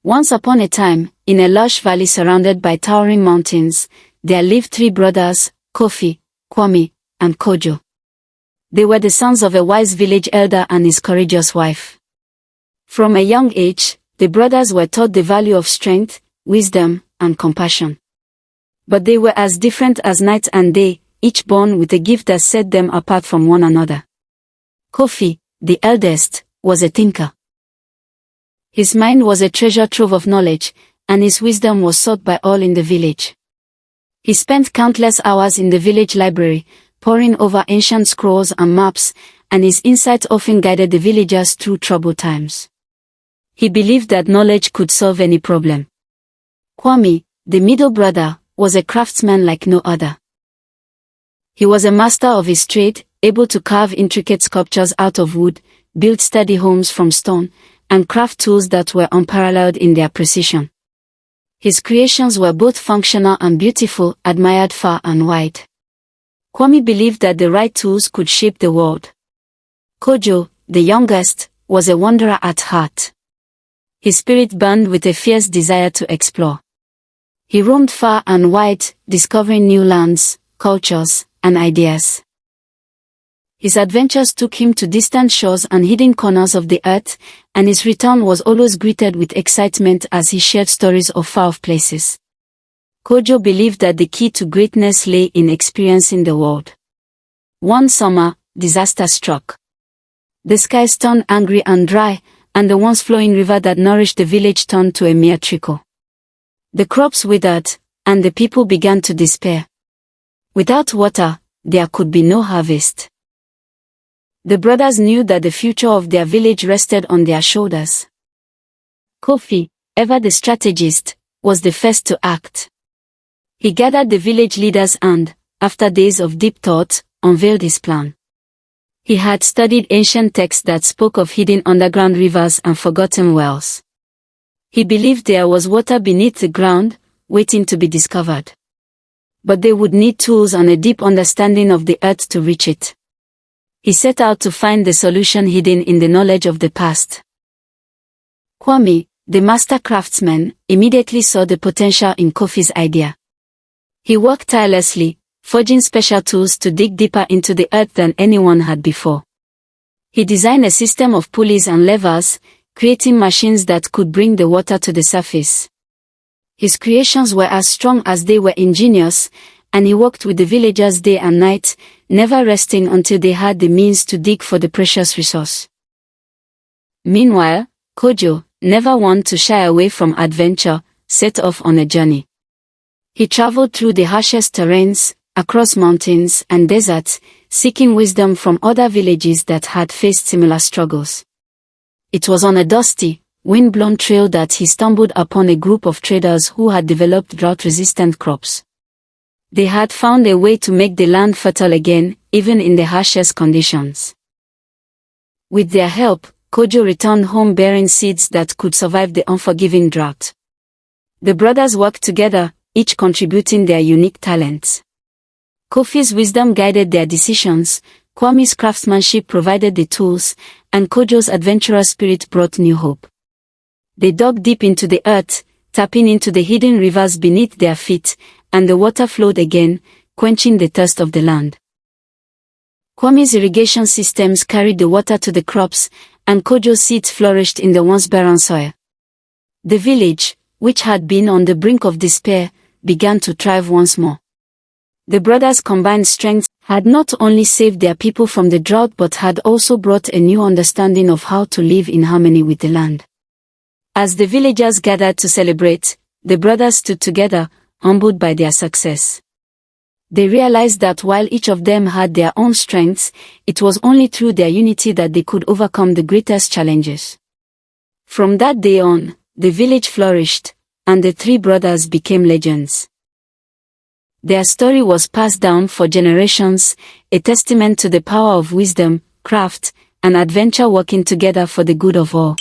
Once upon a time, in a lush valley surrounded by towering mountains, there lived 3 brothers, Kofi, Kwame, and Kojo. They were the sons of a wise village elder and his courageous wife. From a young age, the brothers were taught the value of strength, wisdom, and compassion. But they were as different as night and day, each born with a gift that set them apart from one another. Kofi, the eldest, was a thinker. His mind was a treasure trove of knowledge, and his wisdom was sought by all in the village. He spent countless hours in the village library, poring over ancient scrolls and maps, and his insight often guided the villagers through troubled times. He believed that knowledge could solve any problem. Kwame, the middle brother, was a craftsman like no other. He was a master of his trade, able to carve intricate sculptures out of wood, build sturdy homes from stone, and craft tools that were unparalleled in their precision. His creations were both functional and beautiful, admired far and wide. Kwame believed that the right tools could shape the world. Kojo, the youngest, was a wanderer at heart. His spirit burned with a fierce desire to explore. He roamed far and wide, discovering new lands, cultures, and ideas. His adventures took him to distant shores and hidden corners of the earth, and his return was always greeted with excitement as he shared stories of far-off places. Kojo believed that the key to greatness lay in experiencing the world. One summer, disaster struck. The skies turned angry and dry, and the once flowing river that nourished the village turned to a mere trickle. The crops withered, and the people began to despair. Without water, there could be no harvest. The brothers knew that the future of their village rested on their shoulders. Kofi, ever the strategist, was the first to act. He gathered the village leaders and, after days of deep thought, unveiled his plan. He had studied ancient texts that spoke of hidden underground rivers and forgotten wells. He believed there was water beneath the ground, waiting to be discovered. But they would need tools and a deep understanding of the earth to reach it. He set out to find the solution hidden in the knowledge of the past. Kwame, the master craftsman, immediately saw the potential in Kofi's idea. He worked tirelessly, forging special tools to dig deeper into the earth than anyone had before. He designed a system of pulleys and levers, creating machines that could bring the water to the surface. His creations were as strong as they were ingenious, and he worked with the villagers day and night, never resting until they had the means to dig for the precious resource. Meanwhile, Kojo, never one to shy away from adventure, set off on a journey. He traveled through the harshest terrains, across mountains and deserts, seeking wisdom from other villages that had faced similar struggles. It was on a dusty, wind-blown trail that he stumbled upon a group of traders who had developed drought-resistant crops. They had found a way to make the land fertile again, even in the harshest conditions. With their help, Kojo returned home bearing seeds that could survive the unforgiving drought. The brothers worked together, each contributing their unique talents. Kofi's wisdom guided their decisions, Kwame's craftsmanship provided the tools, and Kojo's adventurous spirit brought new hope. They dug deep into the earth, tapping into the hidden rivers beneath their feet, and the water flowed again, quenching the thirst of the land. Kwame's irrigation systems carried the water to the crops, and Kojo's seeds flourished in the once barren soil. The village, which had been on the brink of despair, began to thrive once more. The brothers' combined strengths had not only saved their people from the drought but had also brought a new understanding of how to live in harmony with the land. As the villagers gathered to celebrate, the brothers stood together, humbled by their success. They realized that while each of them had their own strengths, it was only through their unity that they could overcome the greatest challenges. From that day on, the village flourished, and the 3 brothers became legends. Their story was passed down for generations, a testament to the power of wisdom, craft, and adventure working together for the good of all.